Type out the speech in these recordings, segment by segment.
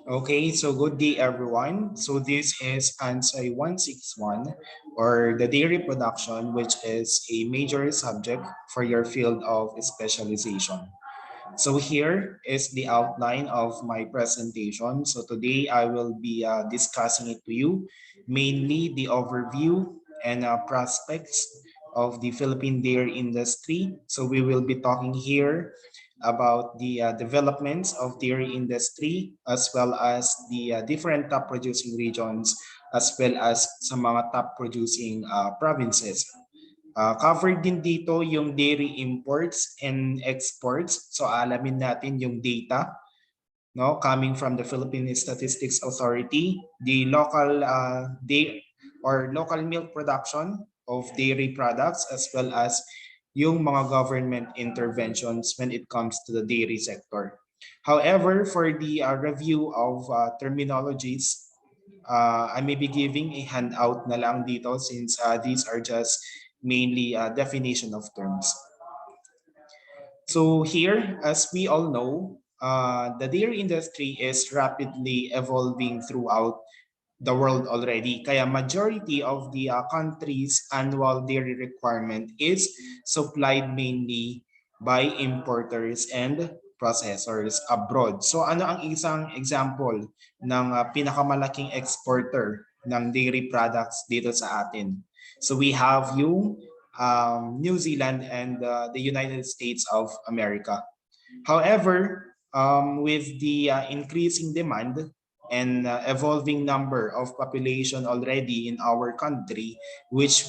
Okay, so good day everyone. So this is ANSC 161 or the dairy production, which is a major subject for your field of specialization. So here is the outline of my presentation. So today I will be discussing it to you, mainly the overview and prospects of the Philippine dairy industry. So we will be talking here about the developments of dairy industry as well as the different top producing regions as well as sa mga top producing provinces. Covered din dito yung dairy imports and exports. So alamin natin yung data no coming from the Philippine Statistics Authority, the local local milk production of dairy products as well as yung mga government interventions when it comes to the dairy sector. However, for the review of terminologies, I may be giving a handout na lang dito since these are just mainly definition of terms. So here, as we all know, the dairy industry is rapidly evolving throughout the world already. Kaya majority of the country's annual dairy requirement is supplied mainly by importers and processors abroad. So ano ang isang example ng pinakamalaking exporter ng dairy products dito sa atin? So we have yung New Zealand and the United States of America. However, with the increasing demand and evolving number of population already in our country, which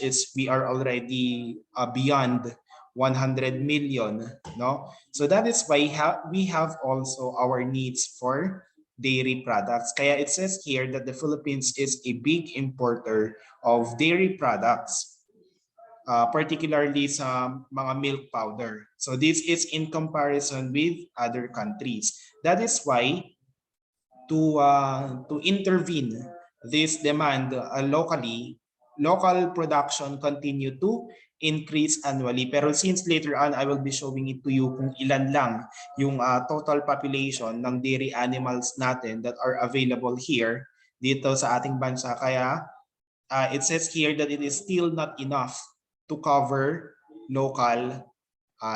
is we are already beyond 100 million, no? So that is why we have also our needs for dairy products. Kaya it says here that the Philippines is a big importer of dairy products. Particularly sa mga milk powder. So this is in comparison with other countries. That is why to intervene this demand locally, local production continue to increase annually. Pero since later on, I will be showing it to you kung ilan lang yung total population ng dairy animals natin that are available here dito sa ating bansa. Kaya it says here that it is still not enough to cover local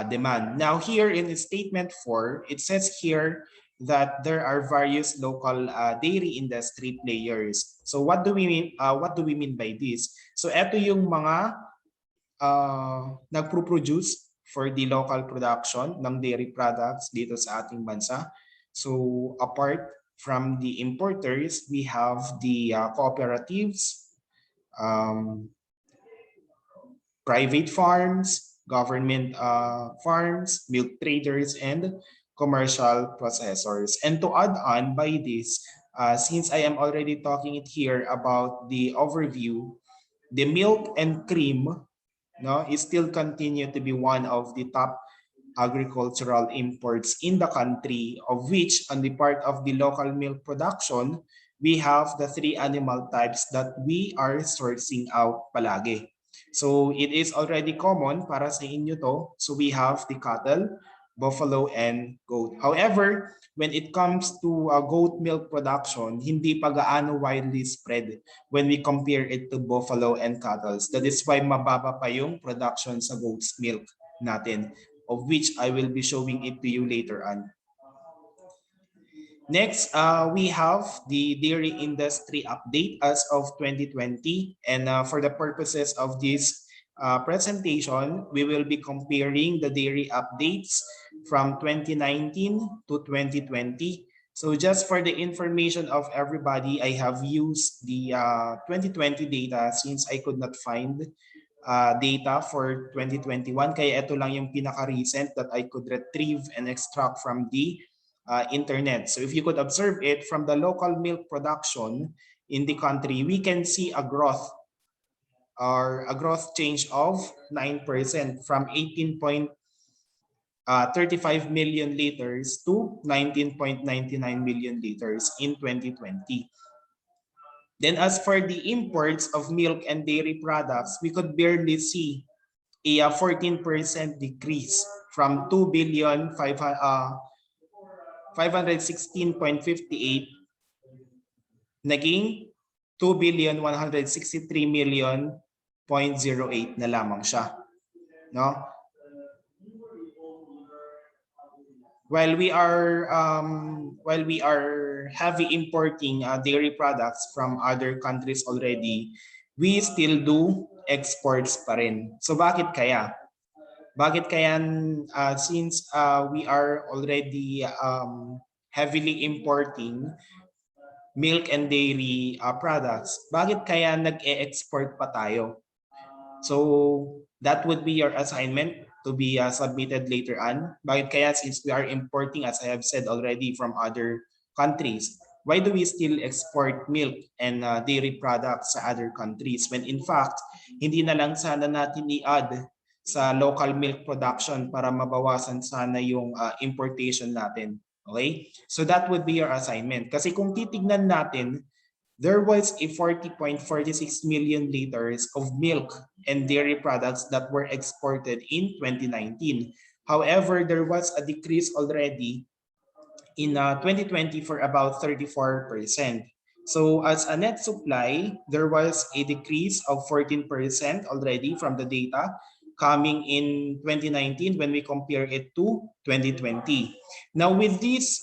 demand. Now here in statement 4, it says here that there are various local dairy industry players. So what do we mean? What do we mean by this? So ito yung mga nagpo-produce for the local production ng dairy products dito sa ating bansa. So apart from the importers, we have the cooperatives, private farms, government farms, milk traders, and commercial processors. And to add on by this, since I am already talking it here about the overview, the milk and cream is still continue to be one of the top agricultural imports in the country, of which on the part of the local milk production, we have the 3 animal types that we are sourcing out palagi. So it is already common para sa inyo to. So we have the cattle, buffalo, and goat. However, when it comes to goat milk production, hindi pa gaano widely spread when we compare it to buffalo and cattle. That is why mababa pa yung production sa goat's milk natin, of which I will be showing it to you later on. Next, we have the dairy industry update as of 2020. And for the purposes of this presentation, we will be comparing the dairy updates from 2019 to 2020. So just for the information of everybody, I have used the 2020 data since I could not find data for 2021. Kaya ito lang yung pinaka-recent that I could retrieve and extract from the internet. So if you could observe it from the local milk production in the country, we can see a growth or a growth change of 9% from 18.35 million liters to 19.99 million liters in 2020. Then as for the imports of milk and dairy products, we could barely see a 14% decrease from 2,516.58 naging 2,163,000,008 na lamang siya, no? While we are heavy importing dairy products from other countries already, we still do exports pa rin. So bakit kaya? Bakit kaya since we are already heavily importing milk and dairy products, bakit kaya nag-e-export pa tayo? So that would be your assignment to be submitted later on. Bakit kaya since we are importing, as I have said already, from other countries, why do we still export milk and dairy products sa other countries when in fact, hindi na lang sana natin i-add sa local milk production para mabawasan sana yung importation natin. Okay? So that would be your assignment. Kasi kung titignan natin, there was a 40.46 million liters of milk and dairy products that were exported in 2019. However, there was a decrease already in 2020 for about 34%. So as a net supply, there was a decrease of 14% already from the data coming in 2019 when we compare it to 2020. Now with this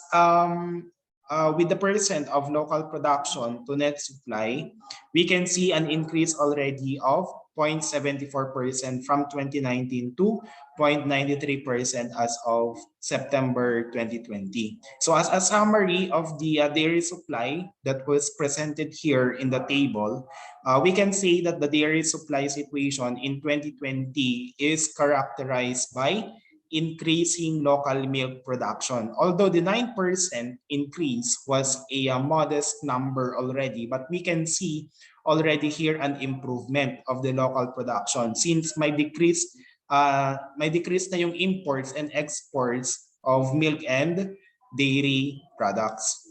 with the percent of local production to net supply, we can see an increase already of 0.74% from 2019 to 0.93% as of September 2020. So as a summary of the dairy supply that was presented here in the table, we can say that the dairy supply situation in 2020 is characterized by increasing local milk production. Although the 9% increase was a modest number already, but we can see already here an improvement of the local production since may decrease na yung imports and exports of milk and dairy products.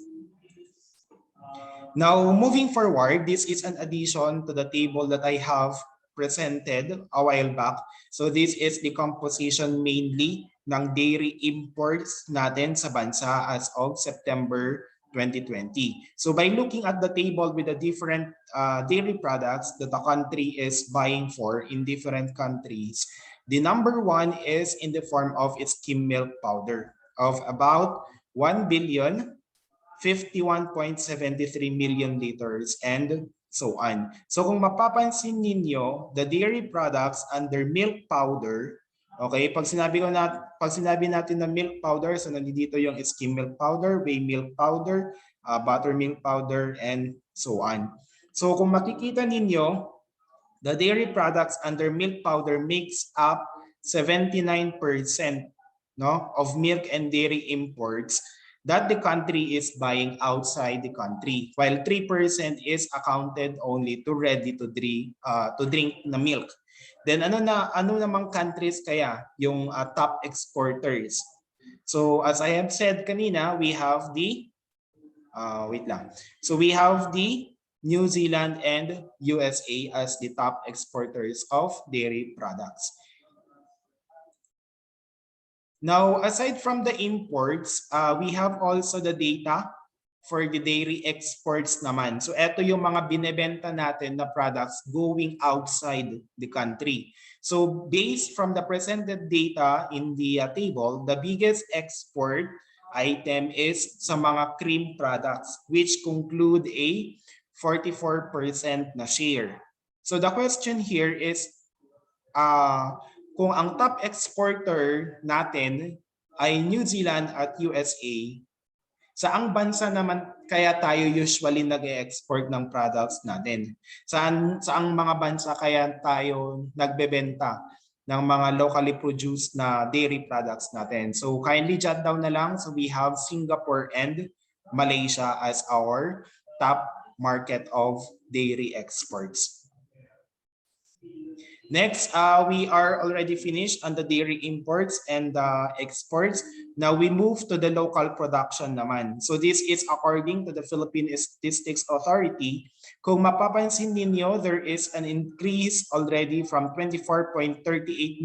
Now, moving forward, this is an addition to the table that I have presented a while back. So this is the composition mainly ng dairy imports natin sa bansa as of September 2020. So by looking at the table with the different dairy products that the country is buying for in different countries, the number one is in the form of its skim milk powder of about 1,051.73 million liters and so on. So kung mapapansin ninyo, the dairy products under milk powder, okay, pag sinabi natin na milk powder, so nandito yung skim milk powder, whey milk powder, buttermilk powder, and so on. So kung makikita ninyo, the dairy products under milk powder makes up 79% no, of milk and dairy imports that the country is buying outside the country, while 3% is accounted only to ready to drink na milk. Then ano namang countries kaya yung top exporters? So as I have said kanina, we have the So we have the New Zealand and USA as the top exporters of dairy products. Now, aside from the imports, we have also the data for the dairy exports naman. So ito yung mga binebenta natin na products going outside the country. So based from the presented data in the table, the biggest export item is sa mga cream products, which conclude a 44% na share. So the question here is, kung ang top exporter natin ay New Zealand at USA, saang bansa naman kaya tayo usually nag-e-export ng products natin? Saang mga bansa kaya tayo nagbebenta ng mga locally produced na dairy products natin? So kindly jot down na lang. So we have Singapore and Malaysia as our top market of dairy exports. Next, we are already finished on the dairy imports and exports. Now we move to the local production naman. So this is according to the Philippine Statistics Authority. Kung mapapansin ninyo, there is an increase already from 24.38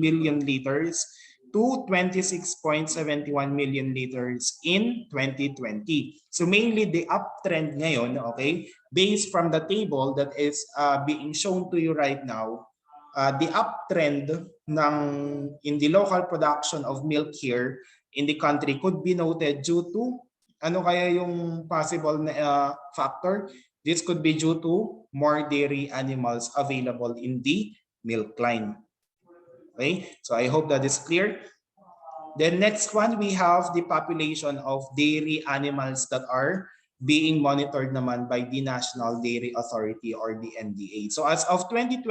million liters to 26.71 million liters in 2020. So mainly the uptrend ngayon, okay, based from the table that is being shown to you right now, the uptrend ng in the local production of milk here in the country could be noted due to ano kaya yung possible na factor? This could be due to more dairy animals available in the milk line. Okay, so I hope that is clear. Then next one, we have the population of dairy animals that are being monitored naman by the National Dairy Authority or the NDA. So as of 2020,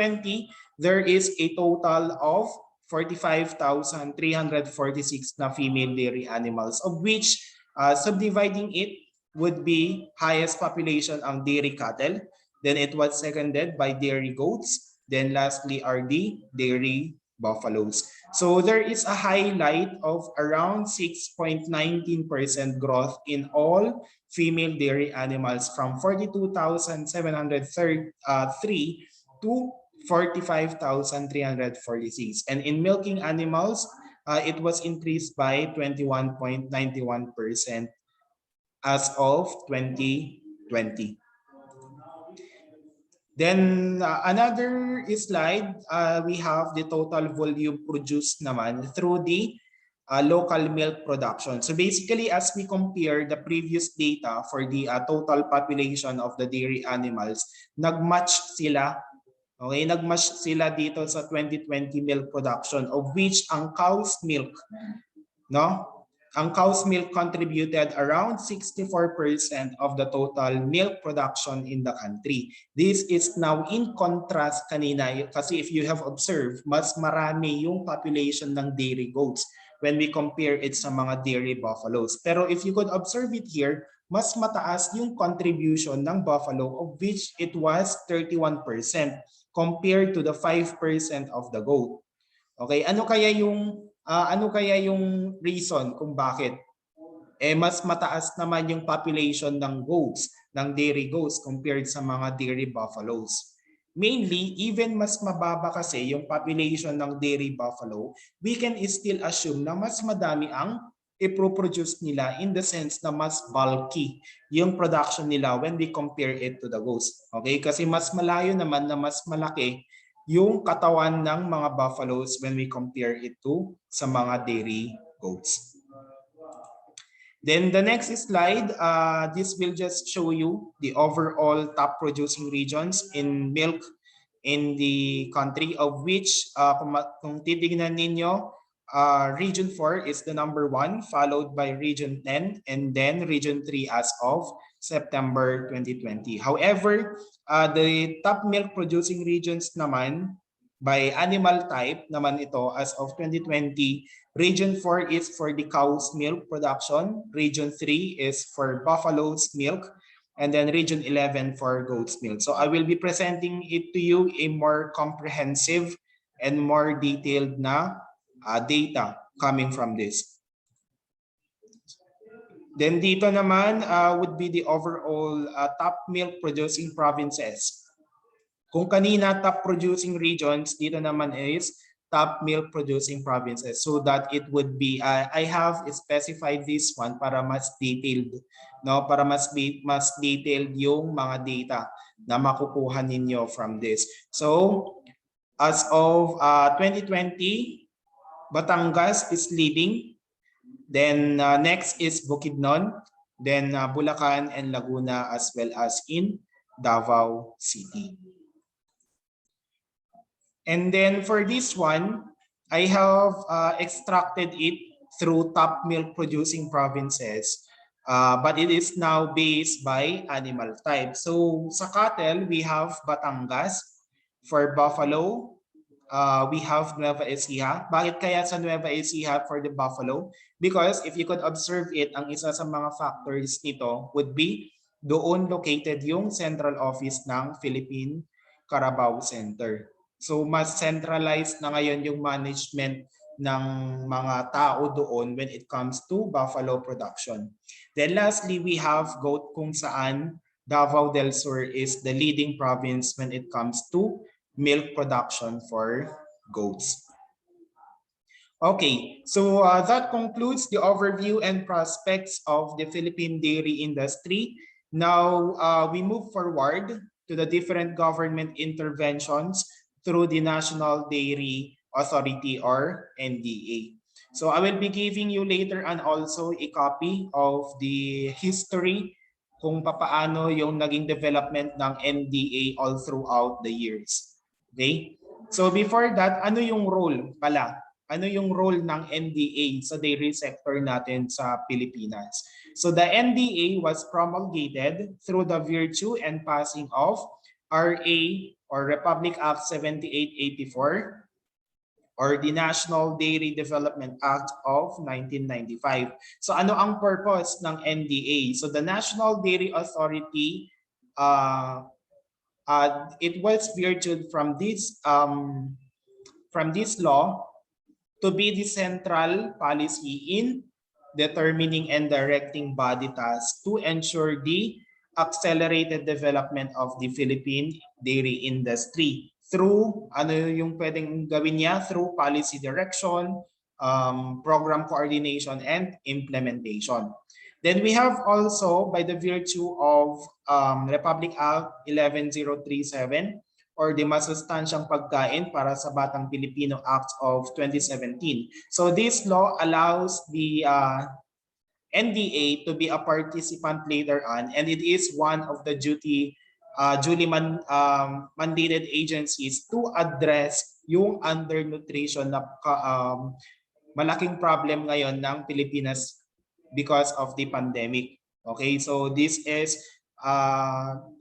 there is a total of 45,346 na female dairy animals, of which subdividing it would be highest population ang dairy cattle. Then it was seconded by dairy goats. Then lastly are the dairy buffaloes. So there is a highlight of around 6.19% growth in all female dairy animals from 42,703 to 45,346. And in milking animals, it was increased by 21.91% as of 2020. Then another slide, we have the total volume produced naman through the local milk production. So basically, as we compare the previous data for the total population of the dairy animals, nagmatch sila. Okay, nagmatch sila dito sa 2020 milk production, of which ang cow's milk, no? Ang cow's milk contributed around 64% of the total milk production in the country. This is now in contrast kanina, kasi if you have observed, mas marami yung population ng dairy goats when we compare it sa mga dairy buffaloes. Pero if you could observe it here, mas mataas yung contribution ng buffalo, of which it was 31% compared to the 5% of the goat. Okay, ano kaya yung reason kung bakit? Mas mataas naman yung population ng goats, ng dairy goats compared sa mga dairy buffaloes. Mainly, even mas mababa kasi yung population ng dairy buffalo, we can still assume na mas madami ang i-produce nila in the sense na mas bulky yung production nila when we compare it to the goats. Okay? Kasi mas malayo naman na mas malaki yung katawan ng mga buffaloes when we compare it to sa mga dairy goats. Then the next slide, this will just show you the overall top producing regions in milk in the country, of which kung titignan ninyo, Region 4 is the number 1, followed by Region 10, and then Region 3 as of September 2020. However, the top milk producing regions naman by animal type naman ito as of 2020, Region 4 is for the cow's milk production, Region 3 is for buffalo's milk, and then Region 11 for goat's milk. So I will be presenting it to you a more comprehensive and more detailed na data coming from this. Then dito naman would be the overall top milk producing provinces. Kung kanina top producing regions, dito naman is top milk producing provinces, so that it would be I have specified this one para mas detailed, no, para mas detailed yung mga data na makukuha ninyo from this. So as of 2020, Batangas is leading, then next is Bukidnon, then Bulacan and Laguna, as well as in Davao City. And then for this one, I have extracted it through top milk producing provinces, but it is now based by animal type. So sa cattle, we have Batangas. For buffalo, we have Nueva Ecija. Bakit kaya sa Nueva Ecija for the buffalo? Because if you could observe it, ang isa sa mga factors nito would be doon located yung central office ng Philippine Carabao Center. So mas centralized na ngayon yung management ng mga tao doon when it comes to buffalo production. Then lastly, we have goat kung saan Davao del Sur is the leading province when it comes to milk production for goats. Okay, so that concludes the overview and prospects of the Philippine dairy industry. Now we move forward to the different government interventions through the National Dairy Authority or NDA. So I will be giving you later and also a copy of the history kung papaano yung naging development ng NDA all throughout the years. Okay? So before that, ano yung role pala? Ano yung role ng NDA sa dairy sector natin sa Pilipinas? So the NDA was promulgated through the virtue and passing of RA or Republic Act 7884 or the National Dairy Development Act of 1995. So ano ang purpose ng NDA? So the National Dairy Authority, it was virtued from this law to be the central policy in determining and directing body tasks to ensure the accelerated development of the Philippine dairy industry through ano yung pwedeng gawin niya through policy direction, program coordination and implementation. Then we have also by the virtue of Republic Act 11037 or the Masustansyang Pagkain para sa Batang Pilipino Act of 2017. So this law allows the NDA to be a participant later on, and it is one of the duly mandated agencies to address yung undernutrition na malaking problem ngayon ng Pilipinas because of the pandemic. Okay, so this is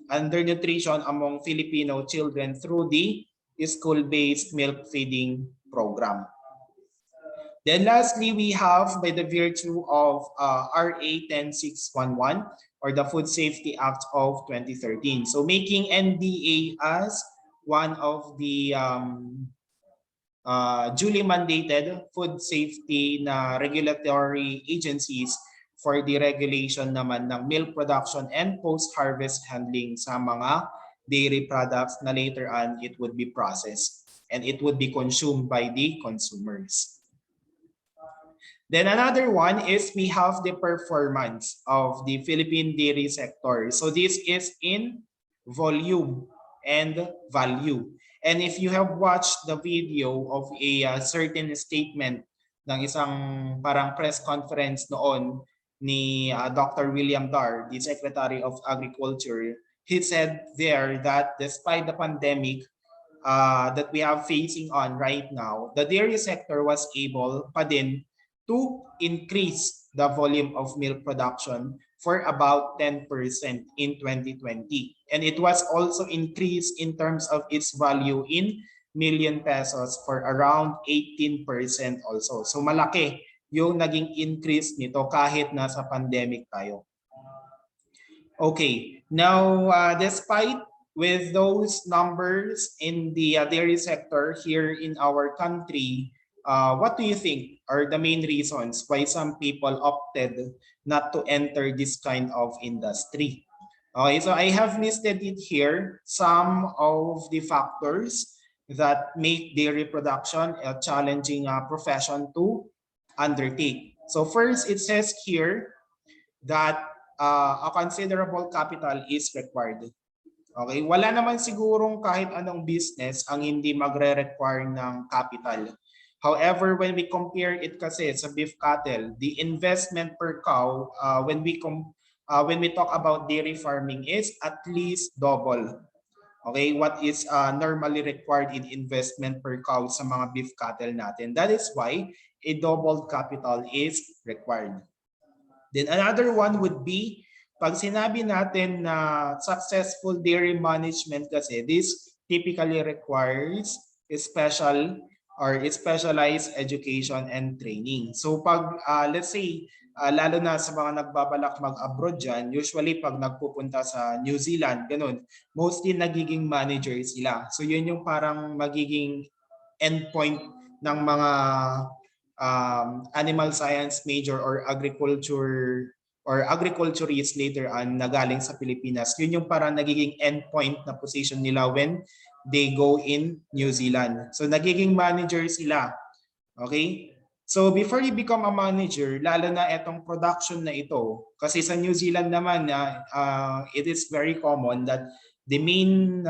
undernutrition among Filipino children through the school-based milk feeding program. Then lastly, we have by the virtue of RA 10611 or the Food Safety Act of 2013. So making NDA as one of the duly mandated food safety na regulatory agencies for the regulation naman ng milk production and post-harvest handling sa mga dairy products na later on it would be processed and it would be consumed by the consumers. Then another one is we have the performance of the Philippine dairy sector. So this is in volume and value. And if you have watched the video of a certain statement ng isang parang press conference noon ni Dr. William Dar, the Secretary of Agriculture, he said there that despite the pandemic that we are facing on right now, the dairy sector was able pa din to increase the volume of milk production for about 10% in 2020. And it was also increased in terms of its value in million pesos for around 18% also. So malaki yung naging increase nito kahit nasa pandemic tayo. Okay, now despite with those numbers in the dairy sector here in our country, what do you think are the main reasons why some people opted not to enter this kind of industry? Okay, so I have listed it here, some of the factors that make dairy production a challenging profession to undertake. So first, it says here that a considerable capital is required. Okay, wala naman sigurong kahit anong business ang hindi magre-require ng capital. However, when we compare it kasi sa beef cattle, the investment per cow when we talk about dairy farming is at least double. Okay, what is normally required in investment per cow sa mga beef cattle natin. That is why a doubled capital is required. Then another one would be pag sinabi natin na successful dairy management kasi, this typically requires a special or it's specialized education and training. So pag let's say lalo na sa mga nagbabalak mag-abroad dyan, usually pag nagpupunta sa New Zealand, ganun, mostly nagiging manager sila. So yun yung parang magiging endpoint ng mga animal science major or agriculturist later on na galing sa Pilipinas. Yun yung parang nagiging endpoint na position nila when they go in New Zealand. So nagiging manager sila. Okay? So before you become a manager, lalo na itong production na ito, kasi sa New Zealand naman, it is very common that the main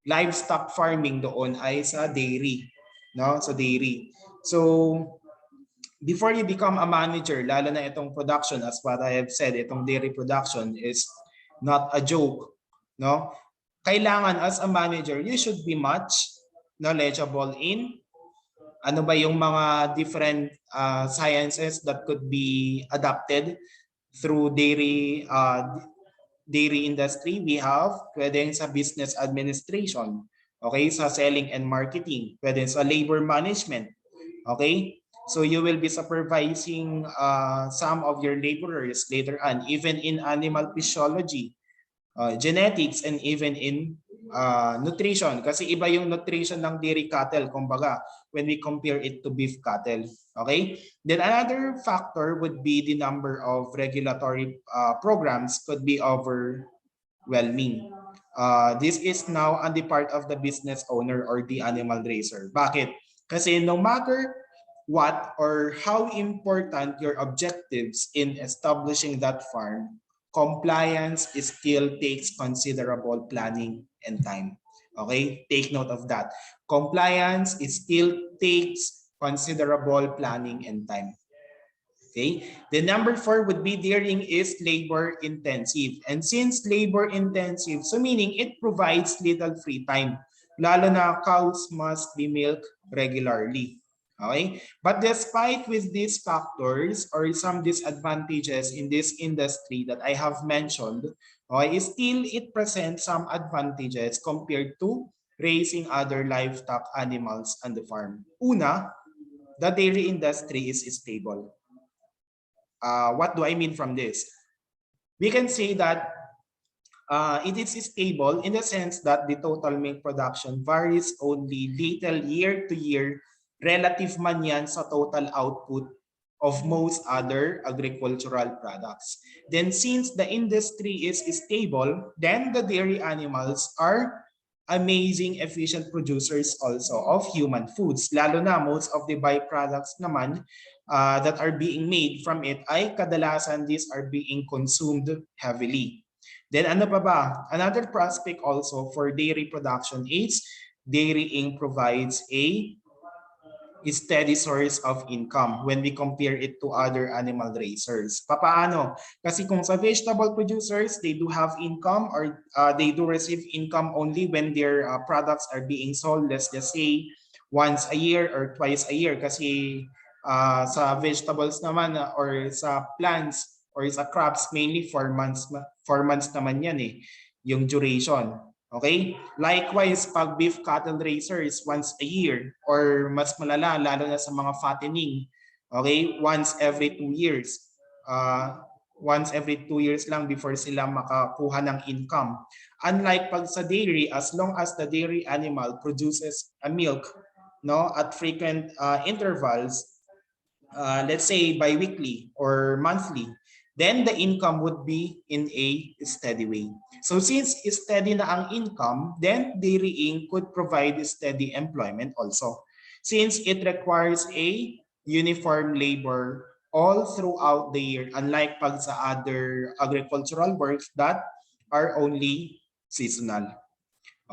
livestock farming doon ay sa dairy, no? Sa dairy. So before you become a manager, lalo na itong production, as what I have said, itong dairy production is not a joke, no? Kailangan as a manager, you should be much knowledgeable in ano ba yung mga different sciences that could be adapted through dairy industry. We have pwedeng sa business administration, okay, sa selling and marketing, pwedeng sa labor management, okay. So you will be supervising some of your laborers later on, even in animal physiology, genetics, and even in nutrition. Kasi iba yung nutrition ng dairy cattle, kumbaga, when we compare it to beef cattle. Okay? Then another factor would be the number of regulatory programs could be overwhelming. This is now on the part of the business owner or the animal raiser. Bakit? Kasi no matter what or how important your objectives in establishing that farm, compliance still takes considerable planning and time. Okay, take note of that. Compliance still takes considerable planning and time. Okay, the number 4 would be dairying is labor intensive. And since labor intensive, so meaning it provides little free time. Lalo na cows must be milked regularly. Okay, but despite with these factors or some disadvantages in this industry that I have mentioned, okay, still it presents some advantages compared to raising other livestock animals on the farm. Una, the dairy industry is stable. What do I mean from this? We can say that it is stable in the sense that the total milk production varies only little year to year relative man yan sa total output of most other agricultural products. Then since the industry is stable, then the dairy animals are amazing efficient producers also of human foods. Lalo na most of the byproducts naman that are being made from it ay kadalasan these are being consumed heavily. Then ano pa ba? Another prospect also for dairy production is dairying provides a steady source of income when we compare it to other animal raisers. Papaano? Kasi kung sa vegetable producers, they do have income or they do receive income only when their products are being sold, let's just say, once a year or twice a year. Kasi sa vegetables naman or sa plants or sa crops, mainly 4 months, 4 months naman yan eh, yung duration. Okay? Likewise, pag beef cattle raisers once a year or mas malala, lalo na sa mga fattening, okay? Once every 2 years. Once every 2 years lang before sila makakuha ng income. Unlike pag sa dairy, as long as the dairy animal produces a milk, no, at frequent intervals, let's say bi-weekly or monthly, then the income would be in a steady way. So since steady na ang income, then dairying could provide steady employment also. Since it requires a uniform labor all throughout the year, unlike pag sa other agricultural works that are only seasonal.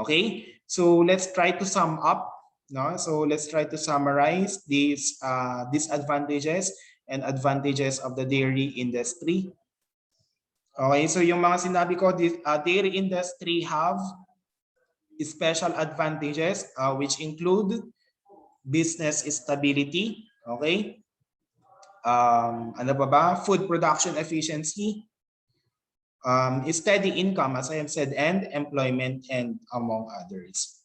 Okay, so let's try to sum up. No? So let's try to summarize these disadvantages and advantages of the dairy industry. Okay, so yung mga sinabi ko, dairy industry have special advantages which include business stability, okay? Ano ba ba? Food production efficiency, steady income, as I have said, and employment, and among others.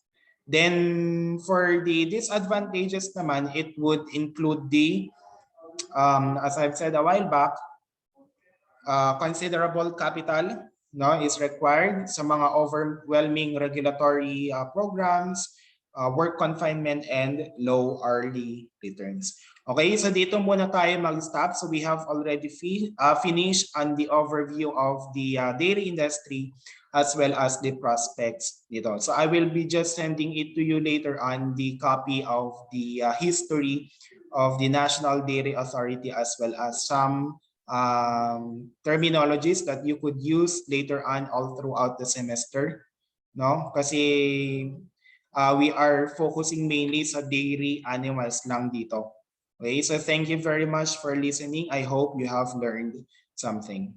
Then for the disadvantages naman, it would include the, as I've said a while back, considerable capital is required sa mga overwhelming regulatory programs, work confinement, and low hourly returns. Okay, so dito muna tayo mag-stop. So we have already finished on the overview of the dairy industry as well as the prospects dito. So I will be just sending it to you later on, the copy of the history of the National Dairy Authority as well as some terminologies that you could use later on all throughout the semester, no? Kasi we are focusing mainly sa dairy animals lang dito. Okay, so thank you very much for listening. I hope you have learned something.